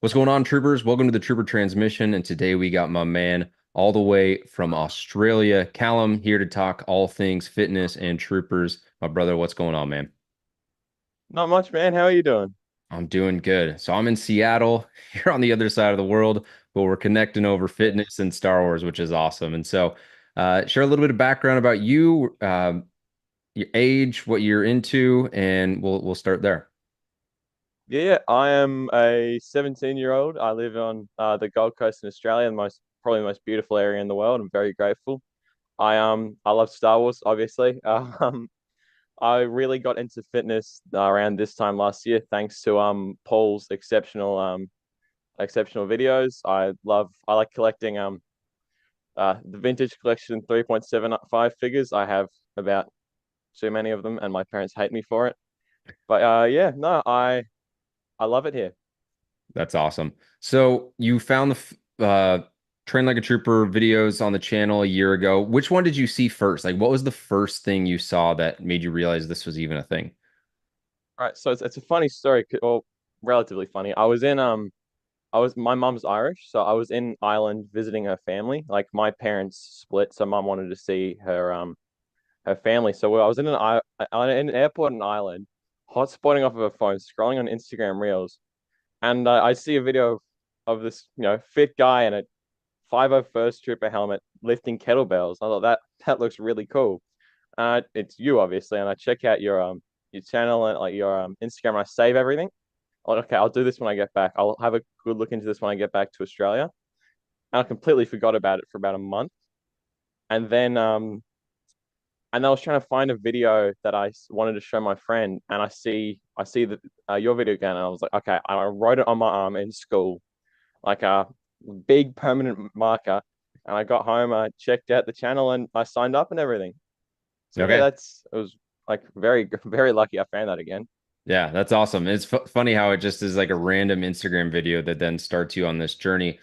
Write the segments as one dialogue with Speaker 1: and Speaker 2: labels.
Speaker 1: What's going on, troopers? Welcome to the Trooper Transmission. And today we got my man all the way from Australia, Callum, here to talk all things fitness and troopers. My brother, what's going on, man?
Speaker 2: Not much, man. How are you doing?
Speaker 1: I'm doing good. So I'm in Seattle, here on the other side of the world, but we're connecting over fitness and Star Wars, which is awesome. And so, share a little bit of background about you, your age, what you're into, and we'll start there.
Speaker 2: Yeah, I am a 17-year-old. I live on the Gold Coast in Australia, probably the most beautiful area in the world. I'm very grateful. I love Star Wars, obviously. I really got into fitness around this time last year, thanks to Paul's exceptional videos. I like collecting the vintage collection 3.75 figures. I have about too many of them, and my parents hate me for it. But yeah, no, I love it here.
Speaker 1: That's awesome. So you found Train Like a Trooper videos on the channel a year ago. Which one did you see first? Like, what was the first thing you saw that made you realize this was even a thing?
Speaker 2: Right, so it's a funny story, or relatively funny. My mum's Irish, so I was in Ireland visiting her family. Like my parents split, so mum wanted to see her family. So I was in an airport in Ireland, hotspotting off of a phone, scrolling on Instagram Reels, and I see a video of this fit guy in a 501st Trooper helmet lifting kettlebells. I thought that looks really cool. It's you obviously, and I check out your channel and like your Instagram. And I save everything. I'm like, okay, I'll do this when I get back. I'll have a good look into this when I get back to Australia. And I completely forgot about it for about a month. And then I was trying to find a video that wanted to show my friend, and I see that your video again, and I was like, okay, I wrote it on my arm in school, like a big permanent marker. And I got home, I checked out the channel, and I signed up and everything. So yeah,
Speaker 1: Okay.
Speaker 2: it was like very very lucky I found that again.
Speaker 1: Yeah, that's awesome. It's fu funny how it just is like a random Instagram video that then starts you on this journey.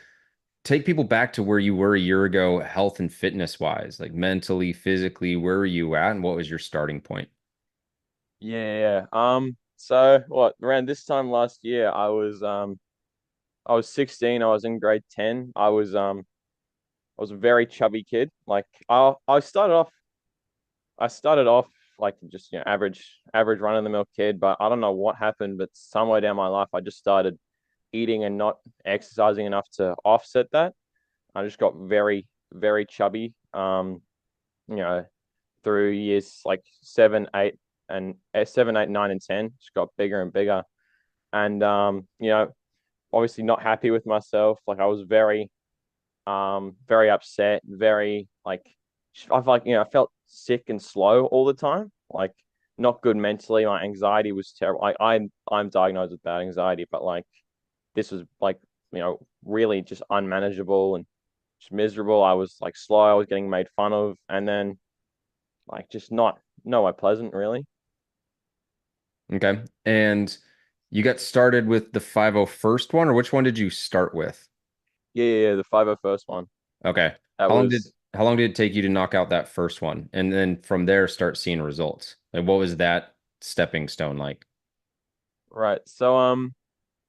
Speaker 1: Take people back to where you were a year ago, health and fitness wise, like mentally, physically, where were you at and what was your starting point?
Speaker 2: Yeah. So what around this time last year, I was 16. I was in grade 10. I was a very chubby kid. Like I started off like just average run of the mill kid, but I don't know what happened, but somewhere down my life I just started eating and not exercising enough to offset that. I just got very, very chubby. You know, through years like 7, 8, 9, and 10, just got bigger and bigger. And obviously not happy with myself. Like I was very upset, very like I've like I felt sick and slow all the time. Like not good mentally. My anxiety was terrible. I'm diagnosed with bad anxiety, but like this was like really just unmanageable and just miserable. I was like slow. I was getting made fun of, and then like just not nowhere pleasant really.
Speaker 1: Okay. And you got started with the 501st one, or which one did you start with?
Speaker 2: Yeah. The 501st one.
Speaker 1: Okay.
Speaker 2: That
Speaker 1: How long did
Speaker 2: was
Speaker 1: how long did it take you to knock out that first one? And then from there start seeing results? Like what was that stepping stone like?
Speaker 2: right. So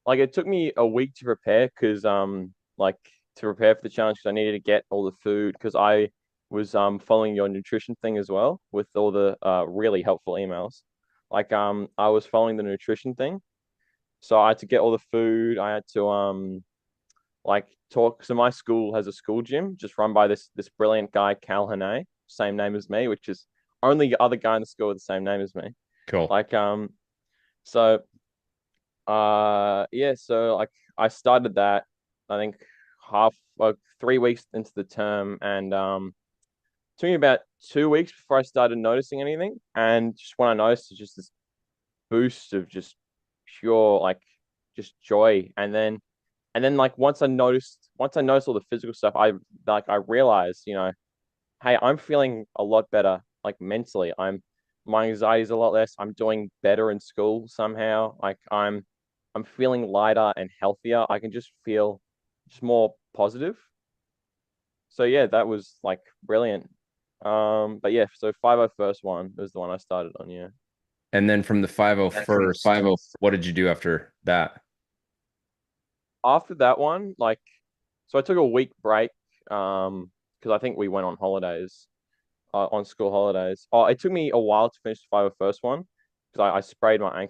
Speaker 2: like it took me a week to prepare because like to prepare for the challenge because I needed to get all the food because I was following your nutrition thing as well with all the really helpful emails. Like I was following the nutrition thing. So I had to get all the food. I had to like talk. So my school has a school gym just run by this brilliant guy, Cal Hane, same name as me, which is only other guy in the school with the same name as me.
Speaker 1: Cool.
Speaker 2: Like so yeah, so like I started that I think half like 3 weeks into the term, and it took me about 2 weeks before I started noticing anything. And just when I noticed it's just this boost of just pure like just joy. And then like once I noticed all the physical stuff, I realized, hey, I'm feeling a lot better like mentally. My anxiety is a lot less. I'm doing better in school somehow. Like I'm feeling lighter and healthier. I can just feel just more positive. So yeah, that was like brilliant. But yeah, so 501st one was the one I started on, yeah.
Speaker 1: And then from the
Speaker 2: And from the
Speaker 1: 501st,
Speaker 2: 50,
Speaker 1: what did you do after that?
Speaker 2: after that one, like, so I took a week break, because I think we went on holidays, on school holidays. Oh, it took me a while to finish the 501st one because I sprained my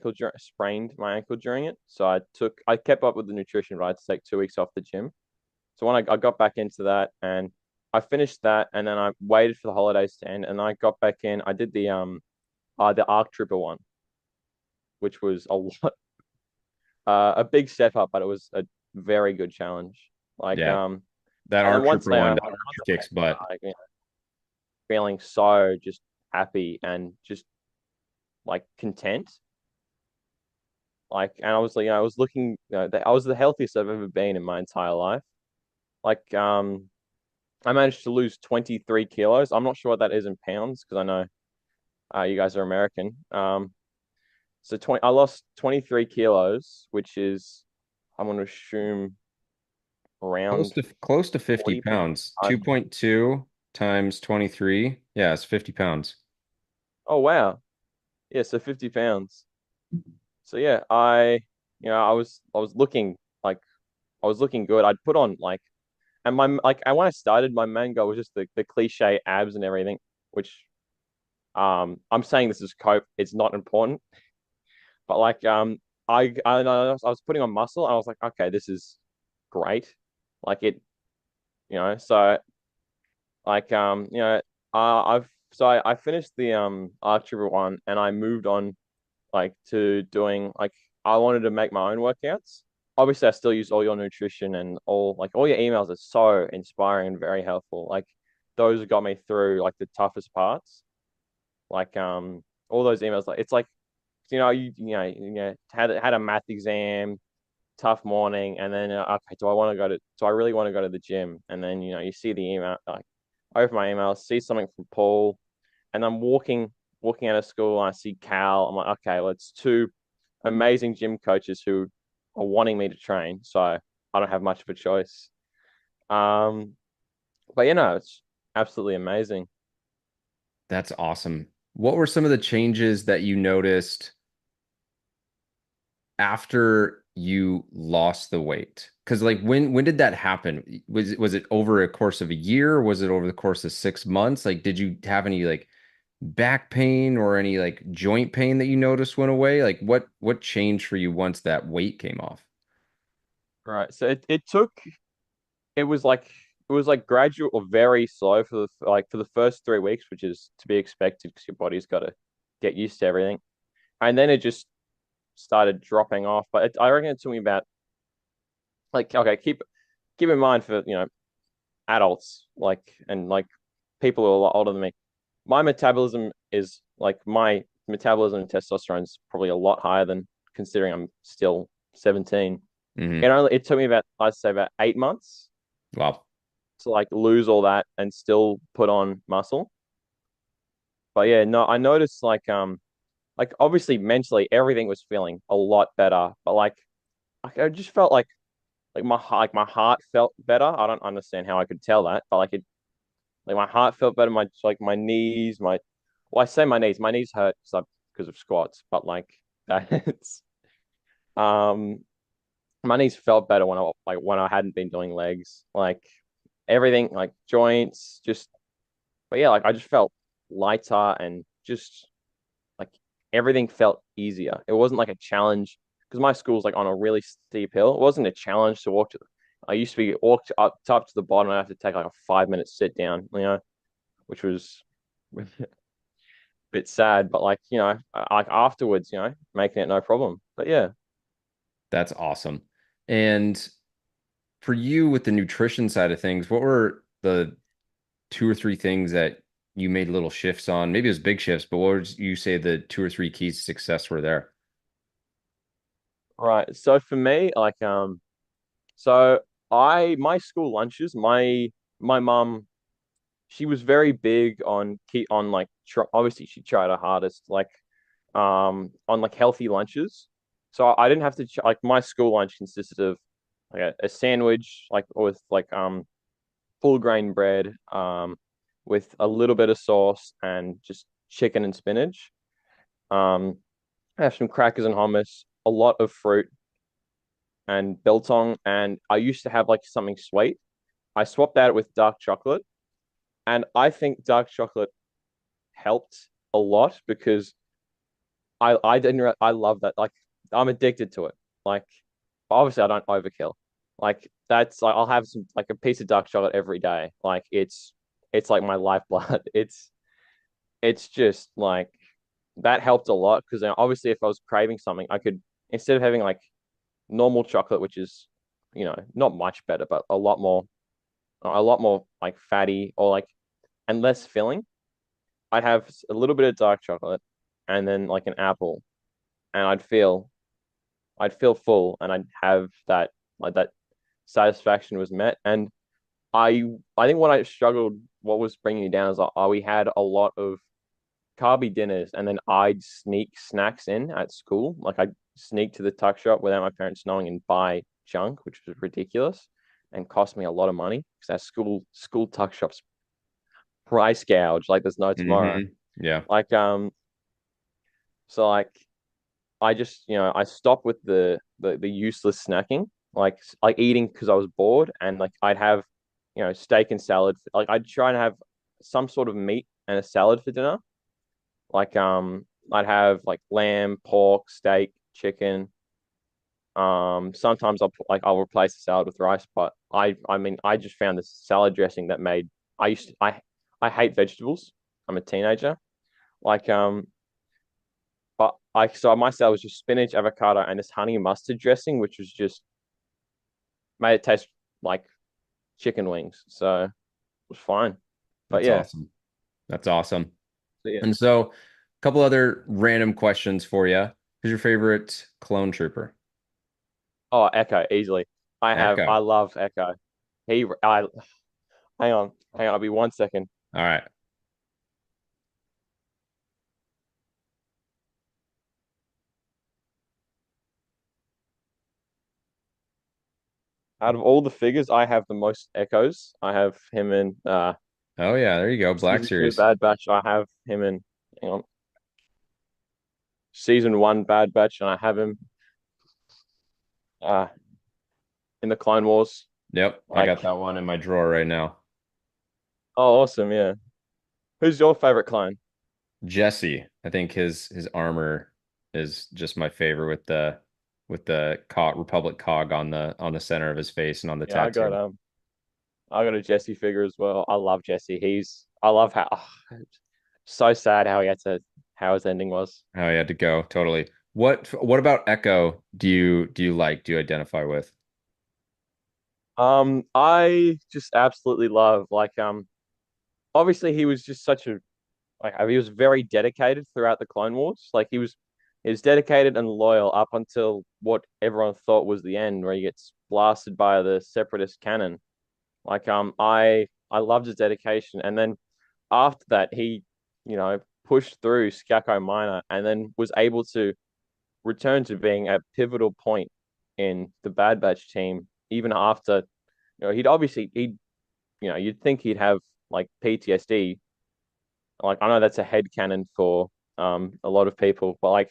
Speaker 2: ankle during it. So I kept up with the nutrition, but I had to take 2 weeks off the gym. So when I got back into that and I finished that, and then I waited for the holidays to end, and I got back in. I did the Arc Tripper one, which was a lot, a big step up, but it was a very good challenge. Like
Speaker 1: Yeah, that
Speaker 2: and then
Speaker 1: Arc
Speaker 2: once
Speaker 1: Trooper
Speaker 2: I
Speaker 1: one
Speaker 2: once I
Speaker 1: kicks butt.
Speaker 2: like, feeling so just happy and just like content. Like, and I was like, I was looking, I was the healthiest I've ever been in my entire life. Like, I managed to lose 23 kilos. I'm not sure what that is in pounds because I know you guys are American. I lost 23 kilos, which is, I'm going to assume around
Speaker 1: Close to 50
Speaker 2: 40
Speaker 1: pounds.
Speaker 2: pounds.
Speaker 1: 2.2 times 23. Yeah, it's 50 pounds.
Speaker 2: Oh, wow. Yeah, so 50 pounds. So yeah, I was looking like, I was looking good. I'd put on like, and when I started, my main goal was just the cliche abs and everything, which I'm saying this is cope. It's not important, but like I was putting on muscle. And I was like, okay, this is great. Like it, so like I finished the archery one, and I moved on like to doing like, I wanted to make my own workouts. Obviously, I still use all your nutrition and all your emails are so inspiring and very helpful. Like those got me through like the toughest parts. Like all those emails, like it's like, had a math exam, tough morning, and then okay, do I really want to go to the gym? And then you see the email, like open my email, see something from Paul, and I'm walking out of school, and I see Cal. I'm like, okay, well, it's two amazing gym coaches who are wanting me to train, so I don't have much of a choice. Um, but it's absolutely amazing.
Speaker 1: That's awesome. What were some of the changes that you noticed after you lost the weight? Because like when did that happen? Was it over a course of a year? Was it over the course of 6 months? Like, did you have any like back pain or any like joint pain that you noticed went away? Like what changed for you once that weight came off?
Speaker 2: Right. So it was like gradual or very slow for the first 3 weeks, which is to be expected because your body's got to get used to everything. And then it just started dropping off. But I reckon it took me about, like, okay, keep in mind for adults, like, and like people who are a lot older than me. My metabolism and testosterone is probably a lot higher than, considering I'm still 17.
Speaker 1: Hmm.
Speaker 2: It took me about, I'd say, about 8 months
Speaker 1: Wow.
Speaker 2: to like lose all that and still put on muscle. But yeah, no, I noticed like obviously mentally everything was feeling a lot better, but I just felt like my heart felt better. I don't understand how I could tell that, but like my heart felt better. My knees, well, I say my knees hurt because of squats, but like that's um my knees felt better when I hadn't been doing legs. Like everything, like joints, just, but yeah, like I just felt lighter and just like everything felt easier. It wasn't like a challenge because my school's like on a really steep hill. It wasn't a challenge to walk to. I used to be walked up to the bottom. I have to take like a 5 minute sit down, which was a bit sad. But like like afterwards, making it no problem. But yeah,
Speaker 1: That's awesome. And for you with the nutrition side of things, what were the two or three things that you made little shifts on? Maybe it was big shifts, but what would you say the two or three keys to success were there?
Speaker 2: right. So for me, like so I my school lunches, my mum, she was very big on keep on like obviously she tried her hardest like on like healthy lunches. So I didn't have to like my school lunch consisted of like a sandwich like with like full grain bread with a little bit of sauce and just chicken and spinach. I have some crackers and hummus, a lot of fruit, and biltong, and I used to have like something sweet. I swapped that with dark chocolate, and I think dark chocolate helped a lot because I didn't I love that. Like I'm addicted to it. Like obviously I don't overkill. Like that's like I'll have some like a piece of dark chocolate every day. Like it's like my lifeblood. It's just like that helped a lot because obviously if I was craving something, I could instead of having like normal chocolate, which is not much better, but a lot more like fatty or like and less filling. I'd have a little bit of dark chocolate and then like an apple, and I'd feel full, and I'd have that like that satisfaction was met. And I think what I struggled, what was bringing me down is we had a lot of carby dinners, and then I'd sneak snacks in at school. Like I'd sneak to the tuck shop without my parents knowing and buy junk, which was ridiculous and cost me a lot of money because that school tuck shops price gouge like there's no tomorrow.
Speaker 1: Yeah.
Speaker 2: Like so like I just I stopped with the useless snacking, like eating because I was bored, and like I'd have steak and salad. Like I'd try and have some sort of meat and a salad for dinner. Like I'd have like lamb, pork, steak, chicken. Sometimes I'll replace the salad with rice, but I mean I just found this salad dressing that made I used to, I hate vegetables. I'm a teenager. Like but I so my salad was just spinach, avocado, and this honey mustard dressing, which was just made it taste like chicken wings. So it was fine. But
Speaker 1: That's
Speaker 2: yeah.
Speaker 1: awesome. That's awesome.
Speaker 2: So yeah.
Speaker 1: And so, a couple other random questions for you. Who's your favorite clone trooper?
Speaker 2: Oh, Echo, easily. I
Speaker 1: Echo.
Speaker 2: love Echo. I hang on, I'll be 1 second.
Speaker 1: All right.
Speaker 2: Out of all the figures, I have the most Echoes. I have him in
Speaker 1: Oh yeah, there you go. Black
Speaker 2: season two
Speaker 1: Series.
Speaker 2: Bad Batch. I have him in hang on. Season one Bad Batch, and I have him uh in the Clone Wars.
Speaker 1: Yep, I got
Speaker 2: Like,
Speaker 1: that one in my drawer right now.
Speaker 2: oh awesome, yeah. Who's your favorite clone?
Speaker 1: Jesse, I think his armor is just my favorite with the cog, Republic cog on the center of his face and on the
Speaker 2: Yeah,
Speaker 1: tattoo.
Speaker 2: I got a Jesse figure as well. I love Jesse. I love how so sad how he had to how his ending was.
Speaker 1: Oh, he had to go. Totally. What about Echo do you like? Do you identify with?
Speaker 2: I just absolutely love obviously he was just such a he was very dedicated throughout the Clone Wars. Like he was dedicated and loyal up until what everyone thought was the end, where he gets blasted by the Separatist cannon. I loved his dedication, and then after that he pushed through Skako Minor and then was able to return to being a pivotal point in the Bad Batch team, even after he'd you'd think he'd have like PTSD. Like I know that's a head canon for a lot of people, but like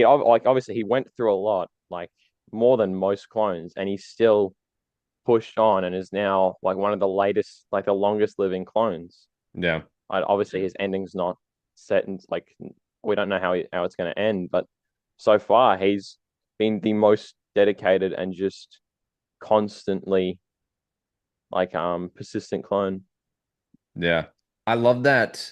Speaker 2: obviously he went through a lot, like more than most clones, and he still pushed on and is now like one of the latest, like the longest living clones.
Speaker 1: Yeah.
Speaker 2: Obviously his ending's not set and like we don't know how it's going to end, but so far he's been the most dedicated and just constantly persistent clone.
Speaker 1: Yeah. I love that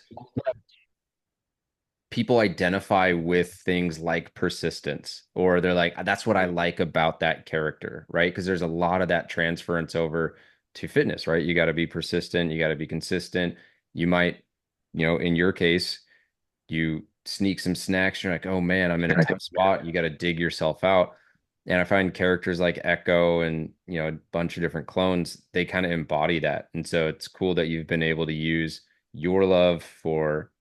Speaker 1: people identify with things like persistence, or they're like, that's what I like about that character, right? Because there's a lot of that transference over to fitness, right? You got to be persistent, you got to be consistent. You might, in your case, you sneak some snacks, you're like, oh man, I'm in a tough spot. You got to dig yourself out. And I find characters like Echo and, a bunch of different clones, they kind of embody that. And so it's cool that you've been able to use your love for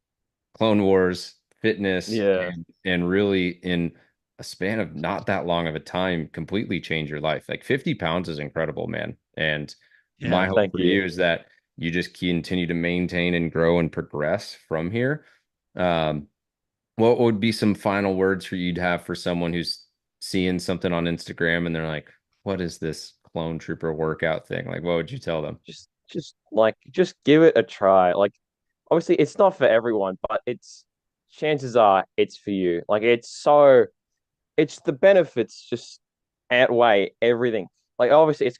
Speaker 1: Clone Wars, fitness,
Speaker 2: Yeah.
Speaker 1: and really in a span of not that long of a time, completely change your life. Like 50 pounds is incredible, man. And my
Speaker 2: Yeah,
Speaker 1: hope
Speaker 2: thank
Speaker 1: for
Speaker 2: you.
Speaker 1: you is that you just continue to maintain and grow and progress from here. What would be some final words for you to have for someone who's seeing something on Instagram and they're like, what is this clone trooper workout thing? Like, what would you tell them?
Speaker 2: Just give it a try. Like obviously it's not for everyone, but it's chances are it's for you. Like it's the benefits just outweigh everything. Like obviously it's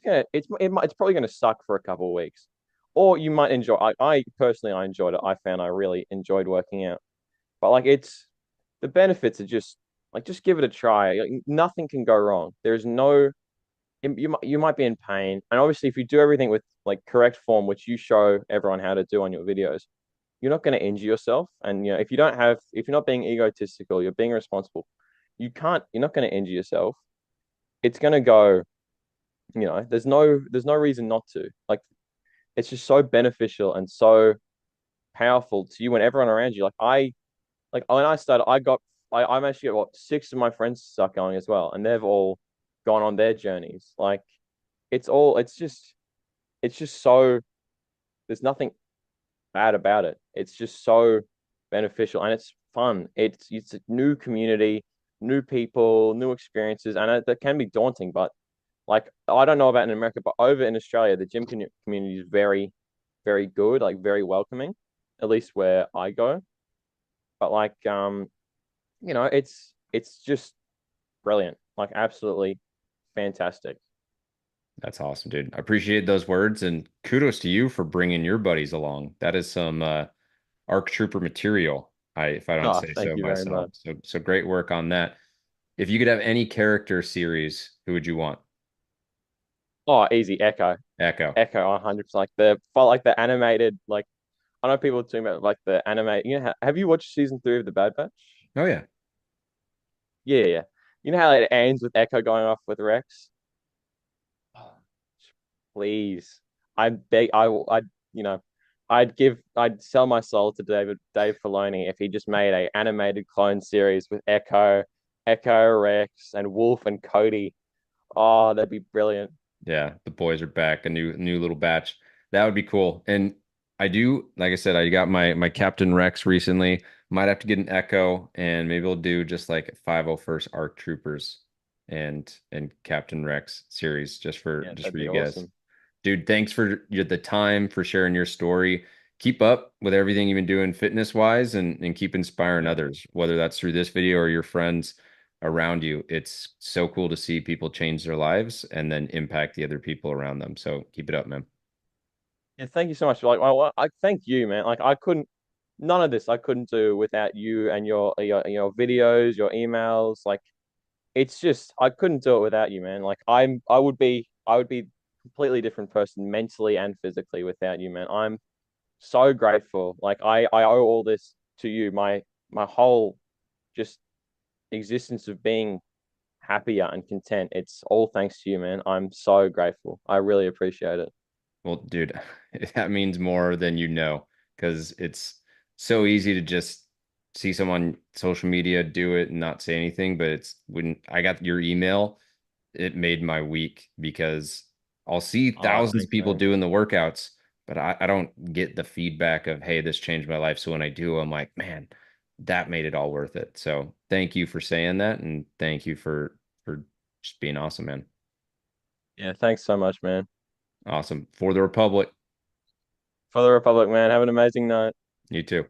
Speaker 2: probably gonna suck for a couple of weeks. Or you might enjoy I personally I enjoyed it. I found I really enjoyed working out. But like it's the benefits are just give it a try. Like, nothing can go wrong. There's no you might be in pain. And obviously if you do everything with like correct form, which you show everyone how to do on your videos, you're not going to injure yourself. And if you're not being egotistical, you're being responsible. You're not going to injure yourself. It's going to go, there's no reason not to. Like it's just so beneficial and so powerful to you and everyone around you. Like when I started, I'm actually got what six of my friends start going as well, and they've all gone on their journeys. Like it's just so there's nothing bad about it. It's just so beneficial and it's fun. It's a new community, new people, new experiences, and that can be daunting. But like I don't know about in America, but over in Australia, the community is very, very good, like very welcoming, at least where I go. But like it's just brilliant, like absolutely fantastic.
Speaker 1: That's awesome, dude. I appreciate those words and kudos to you for bringing your buddies along. That is some ARC Trooper material, if I don't
Speaker 2: Oh,
Speaker 1: say
Speaker 2: thank
Speaker 1: so
Speaker 2: you very
Speaker 1: myself.
Speaker 2: much.
Speaker 1: So great work on that. If you could have any character series, who would you want?
Speaker 2: Oh, easy, Echo.
Speaker 1: Echo.
Speaker 2: Echo 100%. Like the animated, like I know people are talking about like the anime. Have you watched season 3 of The Bad Batch?
Speaker 1: Oh yeah.
Speaker 2: Yeah, yeah. You know how it ends with Echo going off with Rex? Please, I beg, you know, I'd sell my soul to Dave Filoni if he just made a animated clone series with Echo, Rex, and Wolf and Cody. Oh, that'd be brilliant.
Speaker 1: Yeah, the boys are back, a new little batch. That would be cool. And I do, like I said, I got my Captain Rex recently. Might have to get an Echo, and maybe we'll do just like 501st ARC Troopers and Captain Rex series
Speaker 2: Yeah,
Speaker 1: just
Speaker 2: that'd
Speaker 1: for
Speaker 2: be
Speaker 1: you guys.
Speaker 2: awesome.
Speaker 1: Dude, thanks for the time for sharing your story. Keep up with everything you've been doing fitness wise and keep inspiring
Speaker 2: Yeah.
Speaker 1: others, whether that's through this video or your friends around you. It's so cool to see people change their lives and then impact the other people around them. So keep it up, man.
Speaker 2: Yeah, thank you so much. Like, I thank you, man. Like, none of this I couldn't do without you and your videos, your emails. Like, it's just I couldn't do it without you, man. Like, I would be a completely different person mentally and physically without you, man. I'm so grateful. Like, I owe all this to you. My whole just existence of being happier and content. It's all thanks to you, man. I'm so grateful. I really appreciate it.
Speaker 1: Well, dude, that means more than you know, because it's so easy to just see someone on social media do it and not say anything. But it's when I got your email, it made my week because I'll see
Speaker 2: Oh,
Speaker 1: thousands of
Speaker 2: thanks,
Speaker 1: people
Speaker 2: man.
Speaker 1: doing the workouts, but I don't get the feedback of, hey, this changed my life. So when I do, I'm like, man, that made it all worth it. So thank you for saying that, and thank you for just being awesome, man.
Speaker 2: Yeah, thanks so much, man.
Speaker 1: Awesome. For the Republic.
Speaker 2: For the Republic, man. Have an amazing night.
Speaker 1: You too.